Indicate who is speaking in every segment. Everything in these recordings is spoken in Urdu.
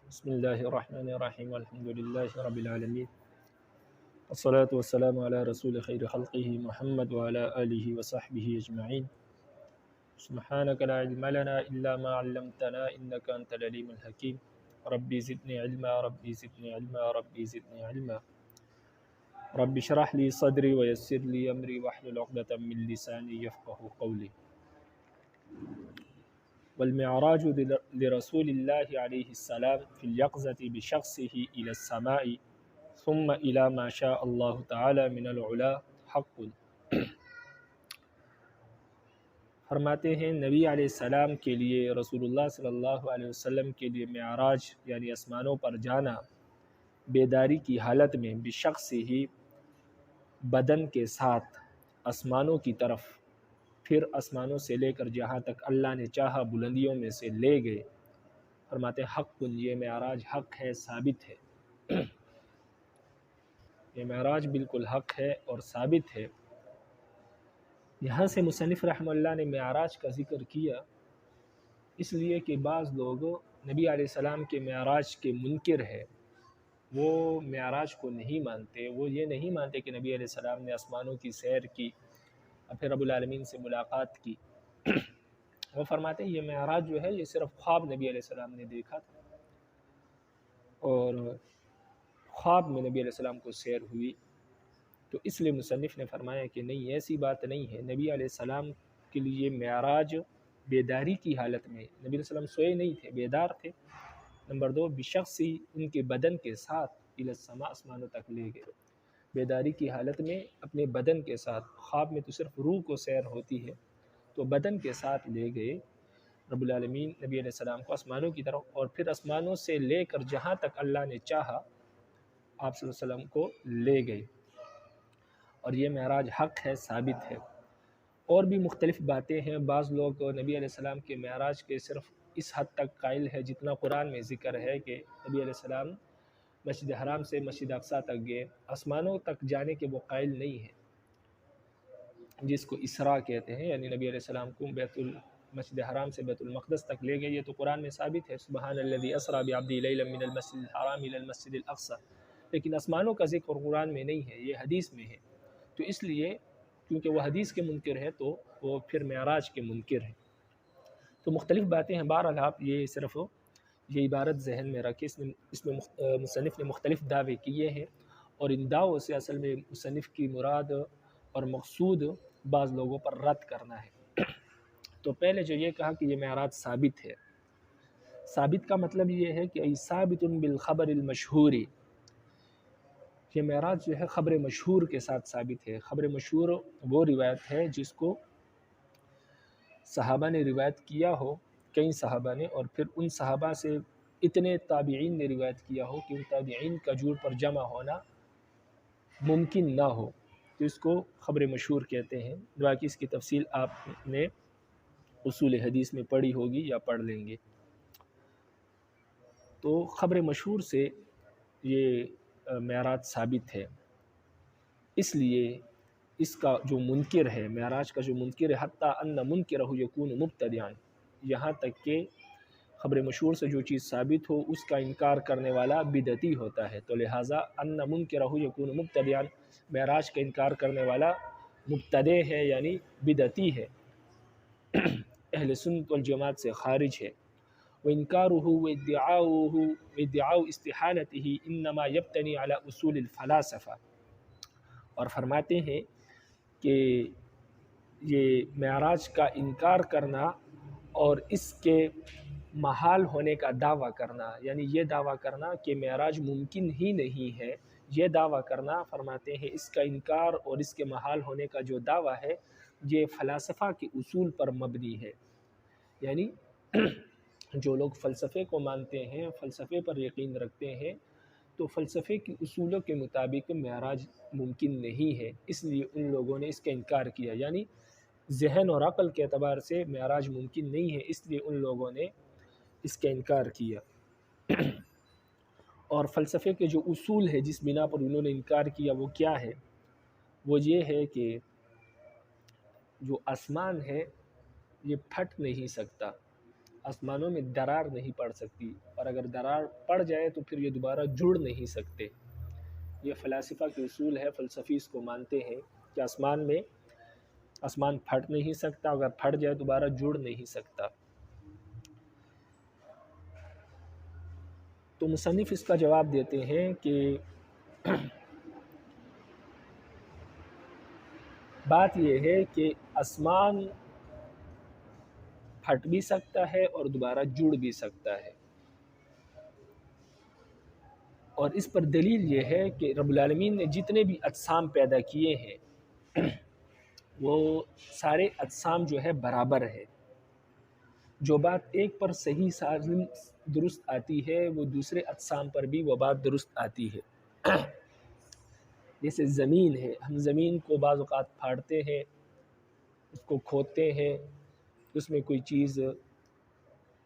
Speaker 1: بسم اللہ الرحمن الرحیم الحمد للہ رب العالمین والصلاة والسلام علی رسول خیر خلقہ محمد وعلی آلہ وصحبہ اجمعین سبحانک لا علم لنا الا ما علمتنا انک انت العلیم الحکیم ربی زدنی علما ربی زدنی علما ربی زدنی علما رب اشرح لی صدری ویسر لی امری واحلل عقدۃ من لسانی یفقهوا قولی والمعراج لرسول اللہ علیہ السلام فی الیقظة بشخصه إلى السماء ثم إلى ما شاء اللہ تعالی من العلا حق۔ فرماتے ہیں نبی علیہ السلام کے لیے، رسول اللہ صلی اللہ علیہ وسلم کے لیے معراج یعنی آسمانوں پر جانا بیداری کی حالت میں بشخص ہی بدن کے ساتھ آسمانوں کی طرف، پھر آسمانوں سے لے کر جہاں تک اللہ نے چاہا بلندیوں میں سے لے گئے۔ فرماتے حق، یہ معراج حق ہے، ثابت ہے۔ یہ معراج بالکل حق ہے اور ثابت ہے۔ یہاں سے مصنف رحمہ اللہ نے معراج کا ذکر کیا اس لیے کہ بعض لوگ نبی علیہ السلام کے معراج کے منکر ہے، وہ معراج کو نہیں مانتے، وہ یہ نہیں مانتے کہ نبی علیہ السلام نے آسمانوں کی سیر کی اور پھر رب العالمین سے ملاقات کی۔ وہ فرماتے ہیں یہ معراج جو ہے یہ صرف خواب نبی علیہ السلام نے دیکھا تھا، اور خواب میں نبی علیہ السلام کو سیر ہوئی، تو اس لیے مصنف نے فرمایا کہ نہیں، ایسی بات نہیں ہے۔ نبی علیہ السلام کے لیے معراج بیداری کی حالت میں، نبی علیہ السلام سوئے نہیں تھے، بیدار تھے۔ نمبر 2، بشخصی ان کے بدن کے ساتھ الی السماء، آسمانوں تک لے گئے، بیداری کی حالت میں اپنے بدن کے ساتھ۔ خواب میں تو صرف روح کو سیر ہوتی ہے، تو بدن کے ساتھ لے گئے رب العالمین نبی علیہ السلام کو آسمانوں کی طرف، اور پھر آسمانوں سے لے کر جہاں تک اللہ نے چاہا آپ صلی اللہ علیہ وسلم کو لے گئے، اور یہ معراج حق ہے، ثابت ہے۔ اور بھی مختلف باتیں ہیں، بعض لوگ نبی علیہ السلام کے معراج کے صرف اس حد تک قائل ہے جتنا قرآن میں ذکر ہے کہ نبی علیہ السلام مسجد حرام سے مسجد اقصیٰ تک گئے، آسمانوں تک جانے کے وہ قائل نہیں ہیں، جس کو اسراء کہتے ہیں، یعنی نبی علیہ السلام کو مسجد حرام سے بیت المقدس تک لے گئے۔ یہ تو قرآن میں ثابت ہے، سبحان الذی اسریٰ بعبدہ لیلا من المسجد الحرام الی المسجد الاقصیٰ، لیکن آسمانوں کا ذکر قرآن میں نہیں ہے، یہ حدیث میں ہے۔ تو اس لیے کیونکہ وہ حدیث کے منکر ہے تو وہ پھر معراج کے منکر ہے۔ تو مختلف باتیں ہیں، بہرحال آپ یہ صرف یہ عبارت ذہن میں رکھیں، اس میں مصنف نے مختلف دعوے کیے ہیں، اور ان دعووں سے اصل میں مصنف کی مراد اور مقصود بعض لوگوں پر رد کرنا ہے۔ تو پہلے جو یہ کہا کہ یہ معراج ثابت ہے، ثابت کا مطلب یہ ہے کہ ای ثابت بالخبر المشہور، یہ معراج جو ہے خبر مشہور کے ساتھ ثابت ہے۔ خبر مشہور وہ روایت ہے جس کو صحابہ نے روایت کیا ہو، کئی صحابہ نے، اور پھر ان صحابہ سے اتنے تابعین نے روایت کیا ہو کہ ان تابعین کا جوڑ پر جمع ہونا ممکن نہ ہو، تو اس کو خبر مشہور کہتے ہیں۔ باقی اس کی تفصیل آپ نے اصول حدیث میں پڑھی ہوگی یا پڑھ لیں گے۔ تو خبر مشہور سے یہ معراج ثابت ہے، اس لیے اس کا جو منکر ہے، معراج کا جو منکر ہے، حتیٰ ان منکرہ یکون مبتدعا، یہاں تک کہ خبر مشہور سے جو چیز ثابت ہو اس کا انکار کرنے والا بدعتی ہوتا ہے، تو لہٰذا ان منکرہ یکون مبتدعا، معراج کا انکار کرنے والا مبتدع ہے یعنی بدعتی ہے، اہل سنت والجماعت سے خارج ہے۔ وإنكاره وادعاء استحالته انما يبتني على اصول الفلاسفہ، اور فرماتے ہیں کہ یہ معراج کا انکار کرنا اور اس کے محال ہونے کا دعویٰ کرنا، یعنی یہ دعویٰ کرنا کہ معراج ممکن ہی نہیں ہے، یہ دعویٰ کرنا، فرماتے ہیں اس کا انکار اور اس کے محال ہونے کا جو دعویٰ ہے یہ فلاسفہ کے اصول پر مبنی ہے، یعنی جو لوگ فلسفے کو مانتے ہیں، فلسفے پر یقین رکھتے ہیں، تو فلسفے کی اصولوں کے مطابق معراج ممکن نہیں ہے، اس لیے ان لوگوں نے اس کا انکار کیا، یعنی ذہن اور عقل کے اعتبار سے معراج ممکن نہیں ہے، اس لیے ان لوگوں نے اس کا انکار کیا۔ اور فلسفے کے جو اصول ہے جس بنا پر انہوں نے انکار کیا وہ کیا ہے؟ وہ یہ ہے کہ جو آسمان ہے یہ پھٹ نہیں سکتا، آسمانوں میں درار نہیں پڑ سکتی، اور اگر درار پڑ جائے تو پھر یہ دوبارہ جڑ نہیں سکتے۔ یہ فلاسفہ کے اصول ہے، فلسفی اس کو مانتے ہیں کہ آسمان پھٹ نہیں سکتا، اگر پھٹ جائے دوبارہ جڑ نہیں سکتا۔ تو مصنف اس کا جواب دیتے ہیں کہ بات یہ ہے کہ آسمان پھٹ بھی سکتا ہے اور دوبارہ جڑ بھی سکتا ہے، اور اس پر دلیل یہ ہے کہ رب العالمین نے جتنے بھی اجسام پیدا کیے ہیں وہ سارے اجسام جو ہے برابر ہے۔ جو بات ایک پر صحیح سالم درست آتی ہے وہ دوسرے اجسام پر بھی وہ بات درست آتی ہے۔ جیسے زمین ہے، ہم زمین کو بعض اوقات پھاڑتے ہیں، اس کو کھودتے ہیں، اس میں کوئی چیز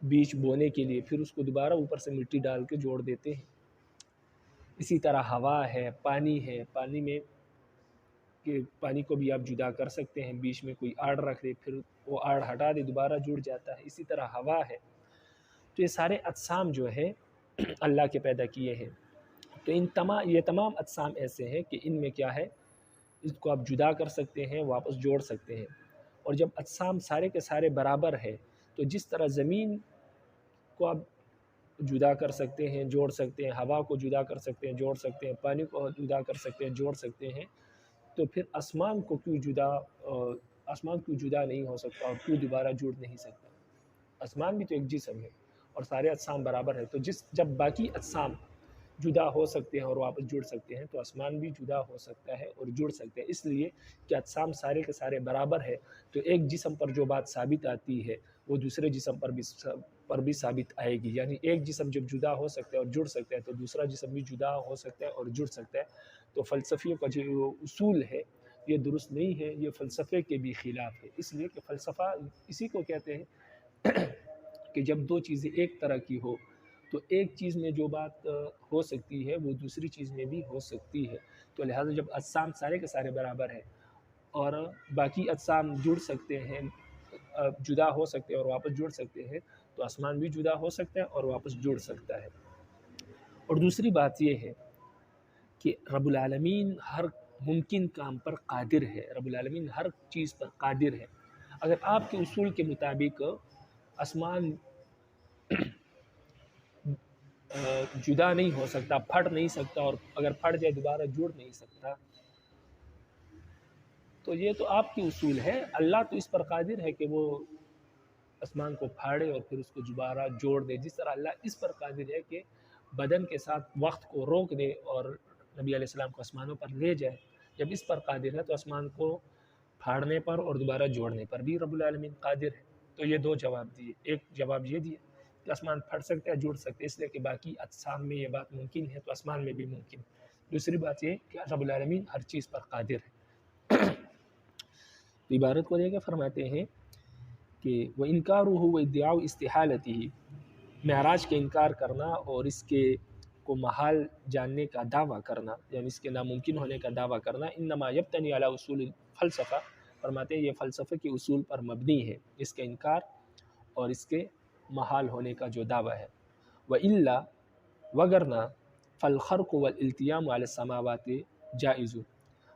Speaker 1: بیج بونے کے لیے، پھر اس کو دوبارہ اوپر سے مٹی ڈال کے جوڑ دیتے ہیں۔ اسی طرح ہوا ہے، پانی میں کہ پانی کو بھی آپ جدا کر سکتے ہیں، بیچ میں کوئی آڑ رکھ دے، پھر وہ آڑ ہٹا دے، دوبارہ جڑ جاتا ہے۔ اسی طرح ہوا ہے۔ تو یہ سارے اجسام جو ہے اللہ کے پیدا کیے ہیں۔ تو یہ تمام اجسام ایسے ہیں کہ ان میں کیا ہے، اس کو آپ جدا کر سکتے ہیں، واپس جوڑ سکتے ہیں۔ اور جب اجسام سارے کے سارے برابر ہے تو جس طرح زمین کو آپ جدا کر سکتے ہیں، جوڑ سکتے ہیں، ہوا کو جدا کر سکتے ہیں، جوڑ سکتے ہیں، پانی کو جدا کر سکتے ہیں، جوڑ سکتے ہیں، تو پھر آسمان کیوں جدا نہیں ہو سکتا اور کیوں دوبارہ جڑ نہیں سکتا؟ آسمان بھی تو ایک جسم ہے اور سارے اجسام برابر ہے، تو جب باقی اجسام جدا ہو سکتے ہیں اور واپس جڑ سکتے ہیں تو آسمان بھی جدا ہو سکتا ہے اور جڑ سکتے ہیں، اس لیے کہ اجسام سارے کے سارے برابر ہے۔ تو ایک جسم پر جو بات ثابت آتی ہے وہ دوسرے جسم پر بھی ثابت آئے گی، یعنی ایک جسم جب جدا ہو سکتا ہے اور جڑ سکتا ہے تو دوسرا جسم بھی جدا ہو سکتا ہے اور جڑ سکتا ہے۔ تو فلسفیوں کا جو اصول ہے یہ درست نہیں ہے، یہ فلسفے کے بھی خلاف ہے، اس لیے کہ فلسفہ اسی کو کہتے ہیں کہ جب دو چیزیں ایک طرح کی ہو تو ایک چیز میں جو بات ہو سکتی ہے وہ دوسری چیز میں بھی ہو سکتی ہے۔ تو لہٰذا جب اجسام سارے کے سارے برابر ہیں اور باقی اجسام جڑ سکتے ہیں، جدا ہو سکتے ہیں اور واپس جڑ سکتے ہیں، تو آسمان بھی جدا ہو سکتا ہے اور واپس جڑ سکتا ہے۔ اور دوسری بات یہ ہے کہ رب العالمین ہر ممکن کام پر قادر ہے، رب العالمین ہر چیز پر قادر ہے۔ اگر آپ کے اصول کے مطابق آسمان جدا نہیں ہو سکتا، پھٹ نہیں سکتا، اور اگر پھٹ جائے دوبارہ جڑ نہیں سکتا، تو یہ تو آپ کے اصول ہے۔ اللہ تو اس پر قادر ہے کہ وہ آسمان کو پھاڑے اور پھر اس کو دوبارہ جوڑ دے، جس طرح اللہ اس پر قادر ہے کہ بدن کے ساتھ وقت کو روک دے اور نبی علیہ السلام کو آسمانوں پر لے جائے۔ جب اس پر قادر ہے تو آسمان کو پھاڑنے پر اور دوبارہ جوڑنے پر بھی رب العالمین قادر ہے۔ تو یہ دو جواب دیے، ایک جواب یہ دیا کہ آسمان پھٹ سکتا ہے، جڑ سکتے، اس لیے کہ باقی اجسام میں یہ بات ممکن ہے تو آسمان میں بھی ممکن ہے۔ دوسری بات یہ کہ رب العالمین ہر چیز پر قادر ہے۔ تو عبارت کو لے کے فرماتے ہیں کہ وہ انکار ہو وہ ادعاء استحالتی، معراج کے انکار کرنا اور اس کے کو محال جاننے کا دعویٰ کرنا، یعنی اس کے ناممکن ہونے کا دعویٰ کرنا، انما یبتنی علی اصول فلسفہ، فرماتے ہیں یہ فلسفے کے اصول پر مبنی ہے، اس کے انکار اور اس کے محال ہونے کا جو دعویٰ ہے۔ وَإِلَّا وَگَرْنَا فَالْخَرْقُ وَالْإِلْتِيَامُ عَلَى السَّمَاوَاتِ جَائِزٌ،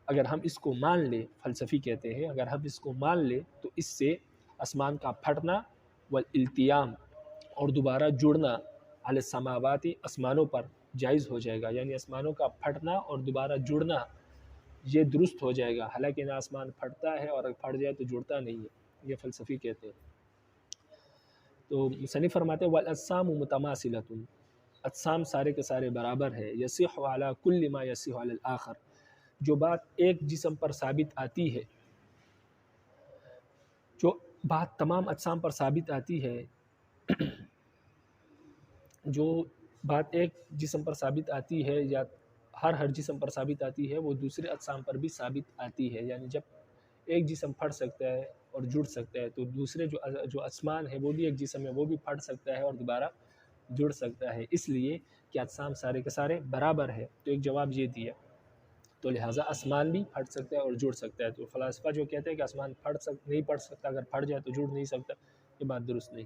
Speaker 1: اگر ہم اس کو مان لیں، فلسفی کہتے ہیں اگر ہم اس کو مان لیں تو اس سے آسمان کا پھٹنا والالتیام اور دوبارہ جڑنا علی السماوات آسمانوں پر جائز ہو جائے گا، یعنی آسمانوں کا پھٹنا اور دوبارہ جڑنا یہ درست ہو جائے گا، حالانکہ نہ آسمان پھٹتا ہے اور اگر پھٹ جائے تو جڑتا نہیں ہے، یہ فلسفی کہتے ہیں۔ تو مصنف فرماتے ہیں والاجسام متماثلۃ، اجسام سارے کے سارے برابر ہے، یصح علی کل ما یصح علی الاخر، جو بات ایک جسم پر ثابت آتی ہے، جو بات تمام اجسام پر ثابت آتی ہے، جو بات ایک جسم پر ثابت آتی ہے یا ہر جسم پر ثابت آتی ہے وہ دوسرے اجسام پر بھی ثابت آتی ہے، یعنی جب ایک جسم پھٹ سکتا ہے اور جڑ سکتا ہے تو دوسرے جو اجسام ہے وہ بھی ایک جسم ہے، وہ بھی پھٹ سکتا ہے اور دوبارہ جڑ سکتا ہے، اس لیے کہ اجسام سارے کے سارے برابر ہے۔ تو ایک جواب یہ دیا، تو لہٰذا آسمان بھی پھٹ سکتا ہے اور جڑ سکتا ہے۔ تو فلاسفہ جو کہتے ہیں کہ آسمان نہیں پھٹ سکتا، اگر پھٹ جائے تو جڑ نہیں سکتا، یہ بات درست نہیں۔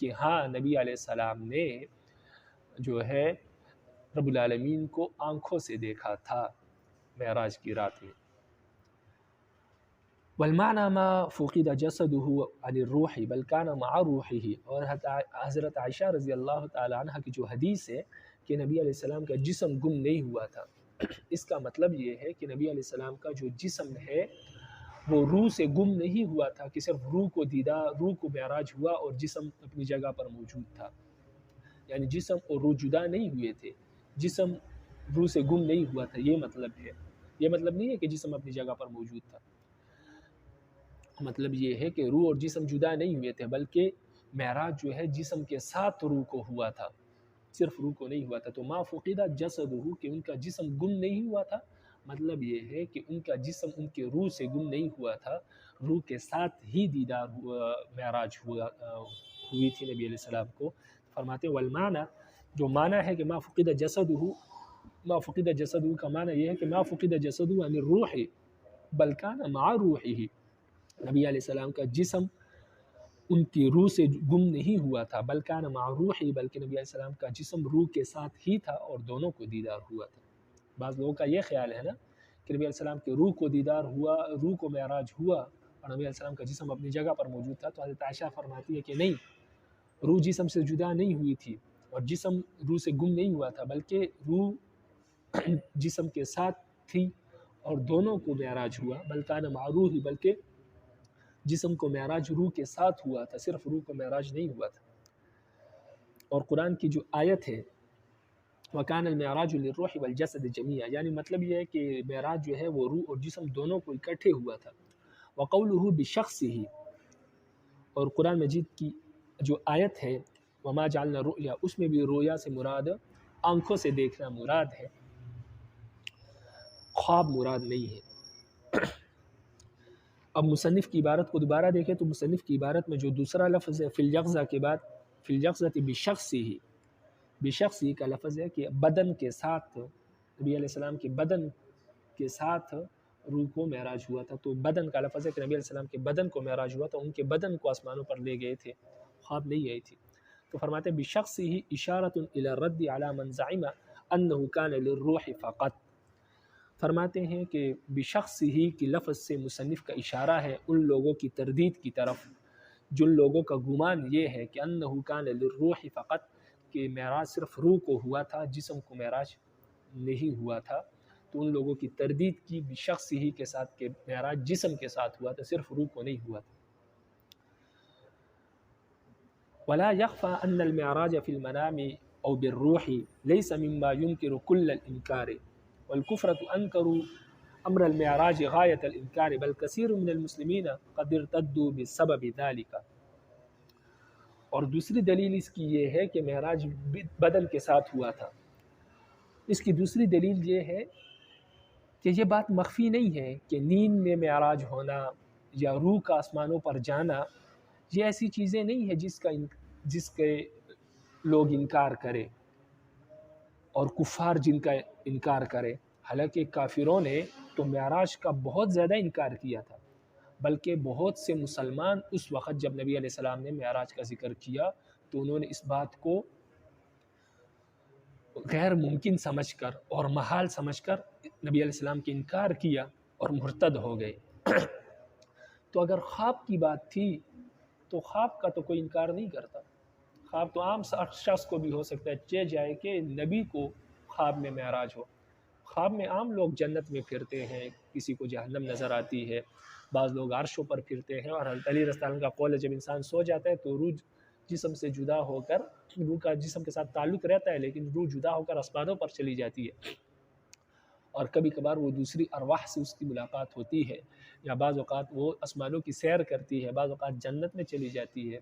Speaker 1: کہ ہاں نبی علیہ السلام نے جو ہے رب العالمین کو آنکھوں سے دیکھا تھا معراج کی رات میں۔ والمعنى ما فقد جسده عن الروح بل كان مع روحه، اور حضرت عائشہ رضی اللہ تعالی عنہ کی جو حدیث ہے کہ نبی علیہ السلام کا جسم گم نہیں ہوا تھا، اس کا مطلب یہ ہے کہ نبی علیہ السلام کا جو جسم ہے وہ روح سے گم نہیں ہوا تھا کہ صرف روح کو معراج ہوا اور جسم اپنی جگہ پر موجود تھا، یعنی جسم اور روح جدا نہیں ہوئے تھے، جسم روح سے گم نہیں ہوا تھا، یہ مطلب ہے۔ یہ مطلب نہیں ہے کہ جسم اپنی جگہ پر موجود تھا، مطلب یہ ہے کہ روح اور جسم جدا نہیں ہوئے تھے، بلکہ معراج جو ہے جسم کے ساتھ روح کو ہوا تھا، صرف روح کو نہیں ہوا تھا۔ تو ما فقد جسدہ کہ ان کا جسم گم نہیں ہوا تھا، مطلب یہ ہے کہ ان کا جسم ان کے روح سے گم نہیں ہوا تھا، روح کے ساتھ ہی دیدار معراج ہوئی تھی نبی علیہ السلام کو۔ فرماتے ہیں والمعنی، جو معنی ہے کہ ما فقد جسدہ کا معنی یہ ہے کہ ما فقد جسدہ عن الروح بل کان مع روحہ، نبی علیہ السلام کا جسم ان کی روح سے گم نہیں ہوا تھا، بل کان مع روحہ، بلکہ نبی علیہ السلام کا جسم روح کے ساتھ ہی تھا اور دونوں کو دیدار ہوا تھا۔ بعض لوگوں کا یہ خیال ہے نا کہ نبی علیہ السلام کے روح کو دیدار ہوا، روح کو معراج ہوا اور نبی علیہ السلام کا جسم اپنی جگہ پر موجود تھا، تو حضرت عائشہ فرماتی ہے کہ نہیں، روح جسم سے جدا نہیں ہوئی تھی اور جسم روح سے گم نہیں ہوا تھا، بلکہ روح جسم کے ساتھ تھی اور دونوں کو معراج ہوا، بل کان مع روحہ، بلکہ جسم کو معراج روح کے ساتھ ہوا تھا، صرف روح کو معراج نہیں ہوا تھا۔ اور قرآن کی جو آیت ہے وَكَانَ الْمِعْرَاجُ لِلرُّوحِ وَالْجَسَدِ جَمِيعًا، یعنی مطلب یہ ہے کہ معراج جو ہے وہ روح اور جسم دونوں کو اکٹھے ہوا تھا۔ وَقَوْلُهُ بِشَخْصِهِ، اور قرآن مجید کی جو آیت ہے وَمَا جَعَلْنَا الرُّؤْيَا، اس میں بھی رویا سے مراد آنکھوں سے دیکھنا مراد ہے، خواب مراد نہیں ہے۔ اب مصنف کی عبارت کو دوبارہ دیکھیں تو مصنف کی عبارت میں جو دوسرا لفظ ہے فی الیقظہ کے بعد، فی الیقظہ بشخصہ، بشخصی کا لفظ ہے کہ بدن کے ساتھ، نبی علیہ السلام کے بدن کے ساتھ روح کو معراج ہوا تھا، تو بدن کا لفظ ہے کہ نبی علیہ السلام کے بدن کو معراج ہوا تھا، ان کے بدن کو آسمانوں پر لے گئے تھے، خواب نہیں آئی تھی۔ تو فرماتے ہیں بشخصہ اشارۃ الی الرد علی من زعم انہ کان للروح فقط، فرماتے ہیں کہ بشخص ہی کی لفظ سے مصنف کا اشارہ ہے ان لوگوں کی تردید کی طرف جن لوگوں کا گمان یہ ہے کہ انہ کان للروح فقط، کہ معراج صرف روح کو ہوا تھا، جسم کو معراج نہیں ہوا تھا، تو ان لوگوں کی تردید کی بشخص ہی کے ساتھ کہ معراج جسم کے ساتھ ہوا تھا، صرف روح کو نہیں ہوا تھا۔ ولا يخفى ان المعراج في المنام او بالروح ليس مما ينكر كل الانكار والكفرة انكروا امر المعراج غاية الانكار بل كثير من المسلمين قد ارتدوا بسبب ذلك، اور دوسری دلیل اس کی یہ ہے کہ معراج بدن کے ساتھ ہوا تھا۔ اس کی دوسری دلیل یہ ہے کہ یہ بات مخفی نہیں ہے کہ نیند میں معراج ہونا یا روح کا آسمانوں پر جانا یہ ایسی چیزیں نہیں ہیں جس کے لوگ انکار کرے اور کفار جن کا انکار کرے، حالانکہ کافروں نے تو معراج کا بہت زیادہ انکار کیا تھا، بلکہ بہت سے مسلمان اس وقت جب نبی علیہ السلام نے معراج کا ذکر کیا تو انہوں نے اس بات کو غیر ممکن سمجھ کر اور محال سمجھ کر نبی علیہ السلام کی انکار کیا اور مرتد ہو گئے۔ تو اگر خواب کی بات تھی تو خواب کا تو کوئی انکار نہیں کرتا، خواب تو عام شخص کو بھی ہو سکتا ہے، چہ جائے کہ نبی کو خواب میں معراج ہو۔ خواب میں عام لوگ جنت میں پھرتے ہیں، کسی کو جہنم نظر آتی ہے، بعض لوگ عرشوں پر پھرتے ہیں، اور حضرت علی رضی اللہ عنہ کا قول ہے جب انسان سو جاتا ہے تو روح جسم سے جدا ہو کر، روح کا جسم کے ساتھ تعلق رہتا ہے لیکن روح جدا ہو کر آسمانوں پر چلی جاتی ہے، اور کبھی کبھار وہ دوسری ارواح سے اس کی ملاقات ہوتی ہے، یا بعض اوقات وہ آسمانوں کی سیر کرتی ہے، بعض اوقات جنت میں چلی جاتی ہے،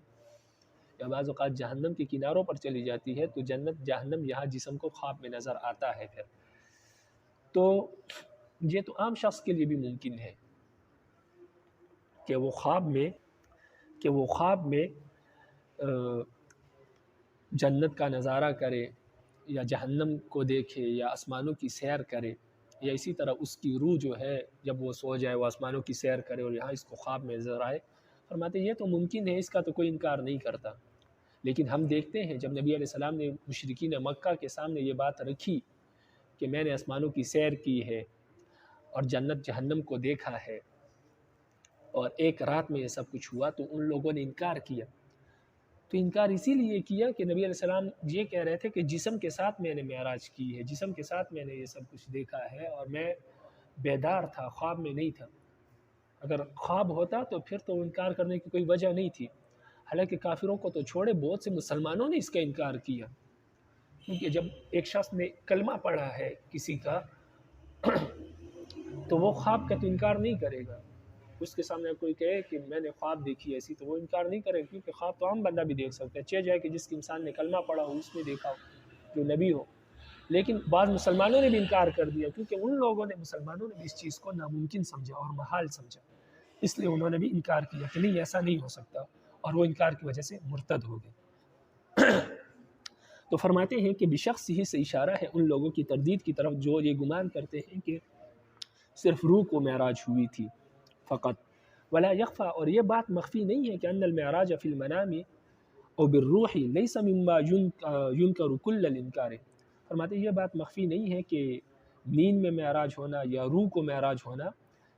Speaker 1: یا بعض اوقات جہنم کے کناروں پر چلی جاتی ہے، تو جنت جہنم یہاں جسم کو خواب میں نظر آتا ہے۔ پھر تو یہ تو عام شخص کے لیے بھی ممکن ہے کہ وہ خواب میں جنت کا نظارہ کرے یا جہنم کو دیکھے یا آسمانوں کی سیر کرے، یا اسی طرح اس کی روح جو ہے جب وہ سو جائے وہ آسمانوں کی سیر کرے اور یہاں اس کو خواب میں نظر آئے۔ فرماتے یہ تو ممکن ہے، اس کا تو کوئی انکار نہیں کرتا، لیکن ہم دیکھتے ہیں جب نبی علیہ السلام نے مشرکین مکہ کے سامنے یہ بات رکھی کہ میں نے آسمانوں کی سیر کی ہے اور جنت جہنم کو دیکھا ہے اور ایک رات میں یہ سب کچھ ہوا، تو ان لوگوں نے انکار کیا۔ تو انکار اسی لیے کیا کہ نبی علیہ السلام یہ کہہ رہے تھے کہ جسم کے ساتھ میں نے معراج کی ہے، جسم کے ساتھ میں نے یہ سب کچھ دیکھا ہے، اور میں بیدار تھا، خواب میں نہیں تھا۔ اگر خواب ہوتا تو پھر تو انکار کرنے کی کوئی وجہ نہیں تھی۔ حالانکہ کافروں کو تو چھوڑے، بہت سے مسلمانوں نے اس کا انکار کیا، کیونکہ جب ایک شخص نے کلمہ پڑھا ہے کسی کا تو وہ خواب کا تو انکار نہیں کرے گا۔ اس کے سامنے کوئی کہے کہ میں نے خواب دیکھی ایسی، تو وہ انکار نہیں کرے گا، کیونکہ خواب تو عام بندہ بھی دیکھ سکتا ہے، چاہے جائے کہ جس انسان نے کلمہ پڑھا ہو اس نے دیکھا ہو، جو نبی ہو۔ لیکن بعض مسلمانوں نے بھی انکار کر دیا، کیونکہ ان لوگوں نے، مسلمانوں نے بھی اس چیز کو ناممکن سمجھا اور محال سمجھا، اس لیے انہوں نے بھی انکار کیا کہ نہیں، ایسا نہیں ہو سکتا، اور وہ انکار کی وجہ سے مرتد ہو گئے۔ تو فرماتے ہیں کہ بشخص ہی سے اشارہ ہے ان لوگوں کی تردید کی طرف جو یہ گمان کرتے ہیں کہ صرف روح کو معراج ہوئی تھی فقط۔ ولا یخفا، اور یہ بات مخفی نہیں ہے کہ ان المعراج فی المنام او بالروح لیس مما ینکر کل الانکار۔ فرماتے ہیں یہ بات مخفی نہیں ہے کہ نیند میں معراج ہونا یا روح کو معراج ہونا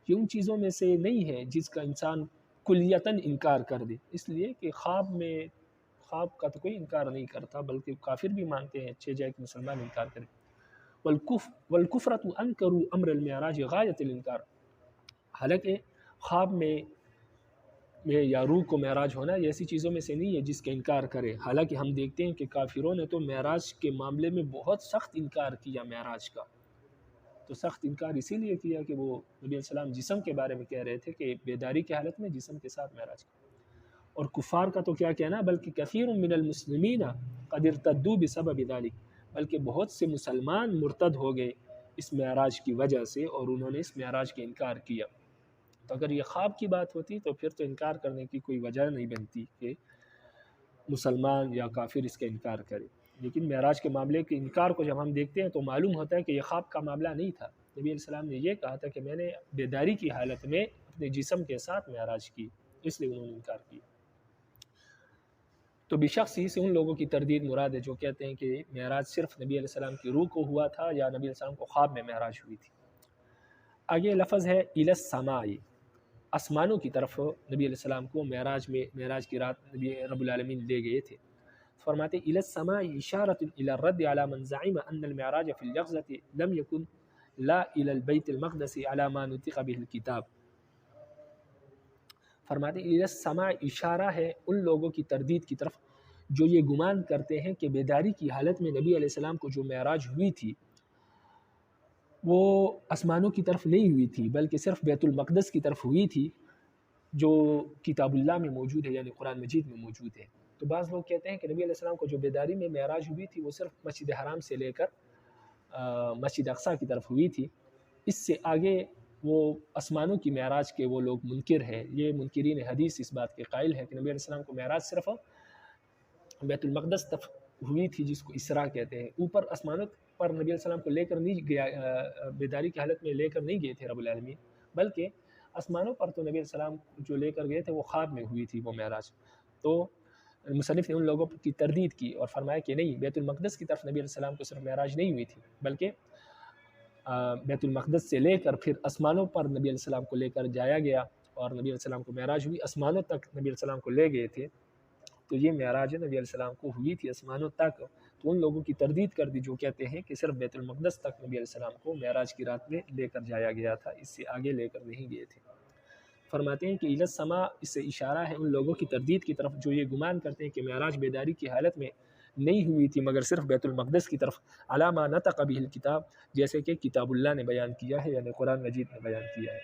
Speaker 1: یہ ان چیزوں میں سے نہیں ہے جس کا انسان کلیتاً انکار کر دے، اس لیے کہ خواب کا تو کوئی انکار نہیں کرتا، بلکہ کافر بھی مانتے ہیں، اچھے جائے کہ مسلمان انکار کرے۔ والکفرۃ انکروا امر المعراج غایت الانکار، حالانکہ خواب میں یا روح کو معراج ہونا یہ ایسی چیزوں میں سے نہیں ہے جس کا انکار کرے۔ حالانکہ ہم دیکھتے ہیں کہ کافروں نے تو معراج کے معاملے میں بہت سخت انکار کیا معراج کا، تو سخت انکار اسی لیے کیا کہ وہ نبی علیہ السلام جسم کے بارے میں کہہ رہے تھے کہ بیداری کی حالت میں جسم کے ساتھ معراج کا۔ اور کفار کا تو کیا کہنا، بلکہ کثیر من المسلمین قد ارتدوا بسبب ذلک، بلکہ بہت سے مسلمان مرتد ہو گئے اس معراج کی وجہ سے، اور انہوں نے اس معراج کا انکار کیا۔ تو اگر یہ خواب کی بات ہوتی تو پھر تو انکار کرنے کی کوئی وجہ نہیں بنتی کہ مسلمان یا کافر اس کا انکار کرے۔ لیکن معراج کے معاملے کے انکار کو جب ہم دیکھتے ہیں تو معلوم ہوتا ہے کہ یہ خواب کا معاملہ نہیں تھا۔ نبی علیہ السلام نے یہ کہا تھا کہ میں نے بیداری کی حالت میں اپنے جسم کے ساتھ معراج کی، اس لیے انہوں نے انکار کیا۔ تو بشخص ہی سے ان لوگوں کی تردید مراد ہے جو کہتے ہیں کہ معراج صرف نبی علیہ السلام کی روح کو ہوا تھا یا نبی علیہ السلام کو خواب میں معراج ہوئی تھی۔ آگے لفظ ہے الی السماء، آسمانوں کی طرف نبی علیہ السلام کو معراج کی رات نبی رب العالمین لے گئے تھے۔ فرماتے الی السماء اشارۃ الی الرد علی من زعم ان المعراج فی اليقظة لم يكن لا الی البیت المقدس علی ما نطق به الکتاب۔ فرماتے ہیں الی السماء اشارہ ہے ان لوگوں کی تردید کی طرف جو یہ گمان کرتے ہیں کہ بیداری کی حالت میں نبی علیہ السلام کو جو معراج ہوئی تھی وہ آسمانوں کی طرف نہیں ہوئی تھی، بلکہ صرف بیت المقدس کی طرف ہوئی تھی جو کتاب اللہ میں موجود ہے، یعنی قرآن مجید میں موجود ہے۔ تو بعض لوگ کہتے ہیں کہ نبی علیہ السلام کو جو بیداری میں معراج ہوئی تھی وہ صرف مسجد حرام سے لے کر مسجد اقصیٰ کی طرف ہوئی تھی، اس سے آگے وہ آسمانوں کی معراج کے وہ لوگ منکر ہیں۔ یہ منکرین حدیث اس بات کے قائل ہیں کہ نبی علیہ السلام کو معراج صرف بیت المقدس تک ہوئی تھی، جس کو اسراء کہتے ہیں۔ اوپر آسمانوں پر نبی علیہ السلام کو لے کر نہیں گیا، بیداری کی حالت میں لے کر نہیں گئے تھے رب العالمین، بلکہ آسمانوں پر تو نبی علیہ السلام جو لے کر گئے تھے وہ خواب میں ہوئی تھی وہ معراج۔ تو مصنف نے ان لوگوں کی تردید کی اور فرمایا کہ نہیں، بیت المقدس کی طرف نبی علیہ السلام کو صرف معراج نہیں ہوئی تھی، بلکہ بیت المقدس سے لے کر پھر آسمانوں پر نبی علیہ السلام کو لے کر جایا گیا، اور نبی علیہ السلام کو معراج ہوئی، آسمانوں تک نبی علیہ السلام کو لے گئے تھے، تو یہ معراج نبی علیہ السلام کو ہوئی تھی آسمانوں تک۔ تو ان لوگوں کی تردید کر دی جو کہتے ہیں کہ صرف بیت المقدس تک نبی علیہ السلام کو معراج کی رات میں لے کر جایا گیا تھا، اس سے آگے لے کر نہیں گئے تھے۔ فرماتے ہیں کہ الی السماء اس سے اشارہ ہے ان لوگوں کی تردید کی طرف جو یہ گمان کرتے ہیں کہ معراج بیداری کی حالت میں نہیں ہوئی تھی مگر صرف بیت المقدس کی طرف، علی ما نطق به الکتاب، جیسے کہ کتاب اللہ نے بیان کیا ہے، یعنی قرآن مجید نے بیان کیا ہے،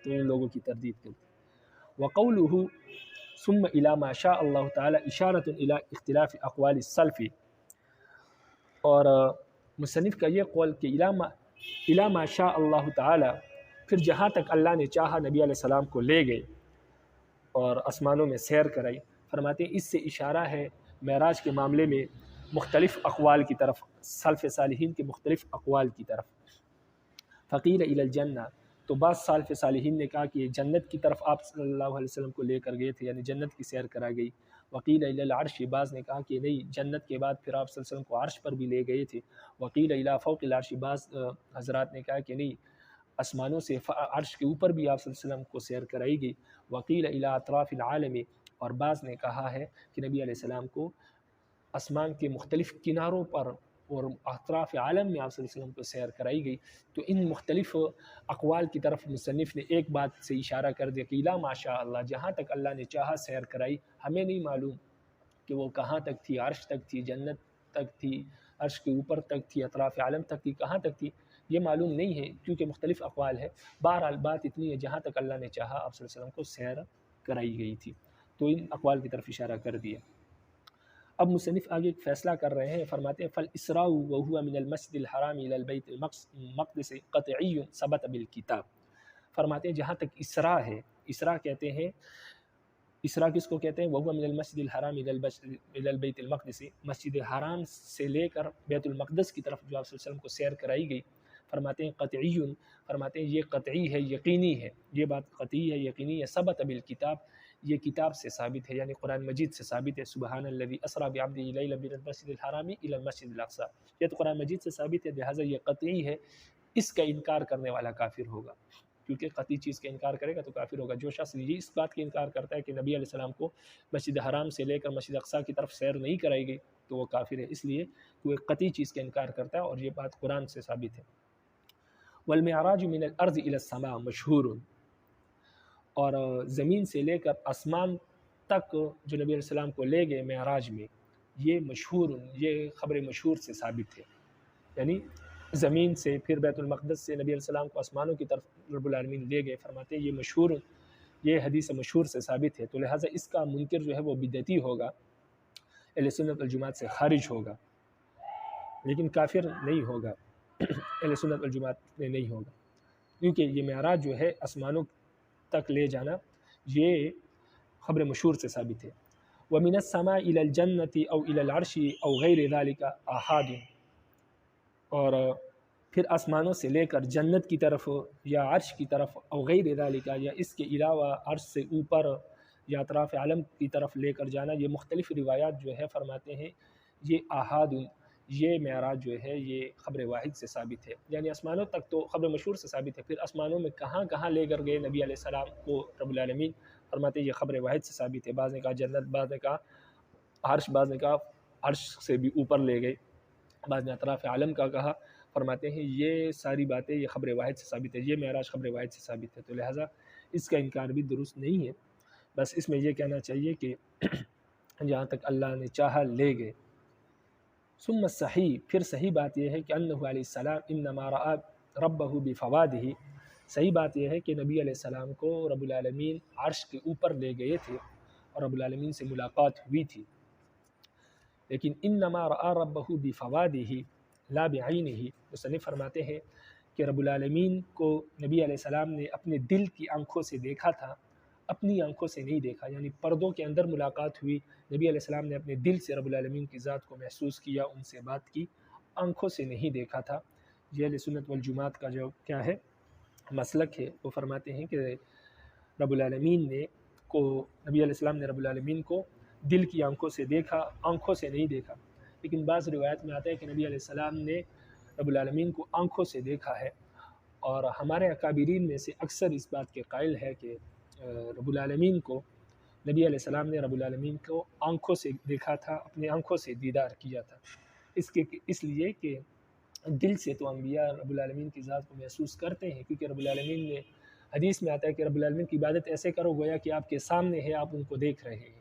Speaker 1: تو ان لوگوں کی تردید کرتے۔ وقولہ ثم الی ما شاء اللہ تعالی اشارۃ الی اختلاف اقوال السلف، اور مصنف کا یہ قول کہ الی ما شاء اللہ تعالی، پھر جہاں تک اللہ نے چاہا نبی علیہ السلام کو لے گئے اور آسمانوں میں سیر کرائی۔ فرماتے ہیں اس سے اشارہ ہے معراج کے معاملے میں مختلف اقوال کی طرف، سلف صالحین کے مختلف اقوال کی طرف۔ فقیل الی الجنہ، تو بعض سلف صالحین نے کہا کہ جنت کی طرف آپ صلی اللہ علیہ وسلم کو لے کر گئے تھے، یعنی جنت کی سیر کرا گئی۔ وقیل الی العرش، بعض نے کہا کہ نہیں جنت کے بعد پھر آپ صلی اللہ علیہ وسلم کو عرش پر بھی لے گئے تھے. وقیل الی فوق العرش، بعض حضرات نے کہا کہ نہیں آسمانوں سے عرش کے اوپر بھی آپ صلی اللہ علیہ وسلم کو سیر کرائی گئی. وقیل الی اطراف العالم، اور بعض نے کہا ہے کہ نبی علیہ السلام کو آسمان کے مختلف کناروں پر اور اطراف عالم میں آپ صلی اللہ علیہ وسلم کو سیر کرائی گئی. تو ان مختلف اقوال کی طرف مصنف نے ایک بات سے اشارہ کر دیا کہ لا ماشاء اللہ، جہاں تک اللہ نے چاہا سیر کرائی. ہمیں نہیں معلوم کہ وہ کہاں تک تھی، عرش تک تھی، جنت تک تھی، عرش کے اوپر تک تھی، اطراف عالم تک تھی، کہاں تک تھی یہ معلوم نہیں ہے کیونکہ مختلف اقوال ہے. بہرحال بات اتنی ہے جہاں تک اللہ نے چاہا آپ صلی اللہ علیہ وسلم کو سیر کرائی گئی تھی. تو ان اقوال کی طرف اشارہ کر دیا. اب مصنف آگے ایک فیصلہ کر رہے ہیں، فرماتے ہیں فالاسراء وهو من المسجد الحرام الى البيت المقدس قطعی ثبت بالکتاب. فرماتے ہیں جہاں تک اسراء ہے، اسراء کہتے ہیں، اسراء کس کو کہتے ہیں؟ وهو من المسجد الحرام الى البيت المقدس، مسجد حرام سے لے کر بیت المقدس کی طرف جو آپ صلی اللہ علیہ وسلم کو سیر کرائی گئی. فرماتے ہیں قطعی، فرماتے ہیں یہ قطعی ہے، یقینی ہے، یہ بات قطعی ہے، یقینی ہے. ثبت بالکتاب، یہ کتاب سے ثابت ہے، یعنی قرآن مجید سے ثابت ہے. سبحان الذی اسری بعبدہ لیلا من المسجد الحرام الی المسجد الاقصی، یہ تو قرآن مجید سے ثابت ہے، لہٰذا یہ قطعی ہے. اس کا انکار کرنے والا کافر ہوگا، کیونکہ قطعی چیز کا انکار کرے گا تو کافر ہوگا. جو شخص یہ اس بات کا انکار کرتا ہے کہ نبی علیہ السلام کو مسجد حرام سے لے کر مسجد اقصی کی طرف سیر نہیں کرائی گئی تو وہ کافر ہے، اس لیے وہ ایک قطعی چیز کا انکار کرتا ہے، اور یہ بات قرآن سے ثابت ہے. والمعراج من الارض الى السماء مشہور، اور زمین سے لے کر آسمان تک جو نبی علیہ السلام کو لے گئے معراج میں، یہ مشہور، یہ خبر مشہور سے ثابت ہے. یعنی زمین سے پھر بیت المقدس سے نبی علیہ السلام کو آسمانوں کی طرف رب العالمین لے گئے. فرماتے ہیں یہ مشہور، یہ حدیث مشہور سے ثابت ہے. تو لہٰذا اس کا منکر جو ہے وہ بدعتی ہوگا، اہل سنت والجماعت سے خارج ہوگا، لیکن کافر نہیں ہوگا، اہل سنت والجماعت میں نہیں ہوگا، کیونکہ یہ معراج جو ہے آسمانوں تک لے جانا یہ خبر مشہور سے ثابت ہے. وَمِنَ السَّمَاءِ إِلَى الْجَنَّةِ أَوْ إِلَى الْعَرْشِ أَوْ غَيْرِ ذَلِكَ آحاد، اور پھر آسمانوں سے لے کر جنت کی طرف یا عرش کی طرف، او غیر ذالک، یا اس کے علاوہ عرش سے اوپر یا اطراف عالم کی طرف لے کر جانا، یہ مختلف روایات جو ہے فرماتے ہیں یہ آحاد، یہ معراج جو ہے یہ خبر واحد سے ثابت ہے. یعنی آسمانوں تک تو خبر مشہور سے ثابت ہے، پھر آسمانوں میں کہاں کہاں لے کر گئے نبی علیہ السلام کو رب العالمین، فرماتے ہیں یہ خبر واحد سے ثابت ہے. بعض نے کہا جنت، بعض نے کہا عرش، بعض نے کہا عرش سے بھی اوپر لے گئے، بعض نے اطراف عالم کا کہا. فرماتے ہیں یہ ساری باتیں یہ خبر واحد سے ثابت ہے، یہ معراج خبر واحد سے ثابت ہے. تو لہٰذا اس کا انکار بھی درست نہیں ہے. بس اس میں یہ کہنا چاہیے کہ جہاں تک اللہ نے چاہا لے گئے. ثم الصحیح، پھر صحیح بات یہ ہے کہ انہ علیہ السلام انما رأى ربہ بفوادہ، صحیح بات یہ ہے کہ نبی علیہ السلام کو رب العالمین عرش کے اوپر لے گئے تھے اور رب العالمین سے ملاقات ہوئی تھی. لیکن انما رأى ربہ بفوادہ لا بعینہ، مصنف فرماتے ہیں کہ رب العالمین کو نبی علیہ السلام نے اپنے دل کی آنکھوں سے دیکھا تھا، اپنی آنکھوں سے نہیں دیکھا. یعنی پردوں کے اندر ملاقات ہوئی، نبی علیہ السلام نے اپنے دل سے رب العالمین کی ذات کو محسوس کیا، ان سے بات کی، آنکھوں سے نہیں دیکھا تھا. یہ اہل سنت والجماعت کا جو کیا ہے مسلک ہے، وہ فرماتے ہیں کہ رب العالمین نے کو نبی علیہ السلام نے رب العالمین کو دل کی آنکھوں سے دیکھا، آنکھوں سے نہیں دیکھا. لیکن بعض روایت میں آتا ہے کہ نبی علیہ السلام نے رب العالمین کو آنکھوں سے دیکھا ہے. اور ہمارے اکابرین میں سے اکثر اس بات کے قائل ہے کہ رب العالمین کو، نبی علیہ السلام نے رب العالمین کو آنکھوں سے دیکھا تھا، اپنے آنکھوں سے دیدار کیا تھا. اس لیے کہ دل سے تو انبیاء رب العالمین کی ذات کو محسوس کرتے ہیں، کیونکہ رب العالمین نے حدیث میں آتا ہے کہ رب العالمین کی عبادت ایسے کرو گویا کہ آپ کے سامنے ہے، آپ ان کو دیکھ رہے ہیں.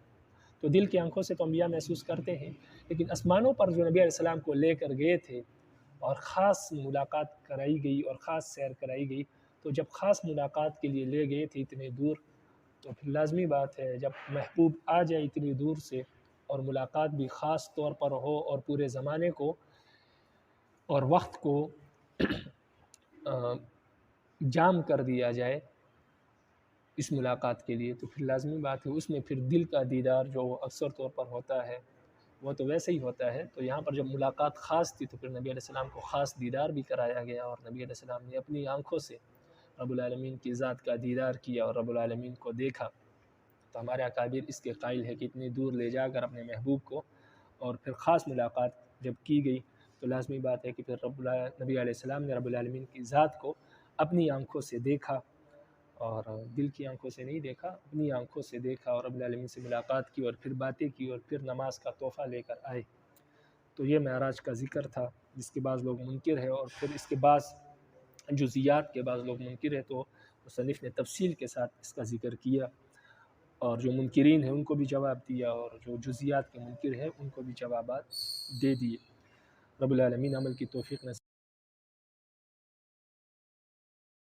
Speaker 1: تو دل کی آنکھوں سے تو انبیاء محسوس کرتے ہیں. لیکن آسمانوں پر جو نبی علیہ السلام کو لے کر گئے تھے اور خاص ملاقات کرائی گئی اور خاص سیر کرائی گئی، تو جب خاص ملاقات کے لیے لے گئے تھے اتنے دور، تو پھر لازمی بات ہے جب محبوب آ جائے اتنی دور سے اور ملاقات بھی خاص طور پر ہو اور پورے زمانے کو اور وقت کو جام کر دیا جائے اس ملاقات کے لیے، تو پھر لازمی بات ہے اس میں پھر دل کا دیدار جو اکثر طور پر ہوتا ہے وہ تو ویسے ہی ہوتا ہے. تو یہاں پر جب ملاقات خاص تھی تو پھر نبی علیہ السلام کو خاص دیدار بھی کرایا گیا، اور نبی علیہ السلام نے اپنی آنکھوں سے رب العالمین کی ذات کا دیدار کیا اور رب العالمین کو دیکھا. تو ہمارے اکابر اس کے قائل ہے کہ اتنی دور لے جا کر اپنے محبوب کو اور پھر خاص ملاقات جب کی گئی تو لازمی بات ہے کہ پھر نبی علیہ السلام نے رب العالمین کی ذات کو اپنی آنکھوں سے دیکھا، اور دل کی آنکھوں سے نہیں دیکھا، اپنی آنکھوں سے دیکھا اور رب العالمین سے ملاقات کی اور پھر باتیں کی اور پھر نماز کا تحفہ لے کر آئے۔ تو یہ معراج کا ذکر تھا جس کے بعض لوگ منکر ہے، اور پھر اس کے بعض جزیات کے بعض لوگ منکر ہے، تو مصنف نے تفصیل کے ساتھ اس کا ذکر کیا، اور جو منکرین ہیں ان کو بھی جواب دیا، اور جو جزیات کے منکر ہیں ان کو بھی جوابات دے دیے۔ رب العالمین عمل کی توفیق نصیب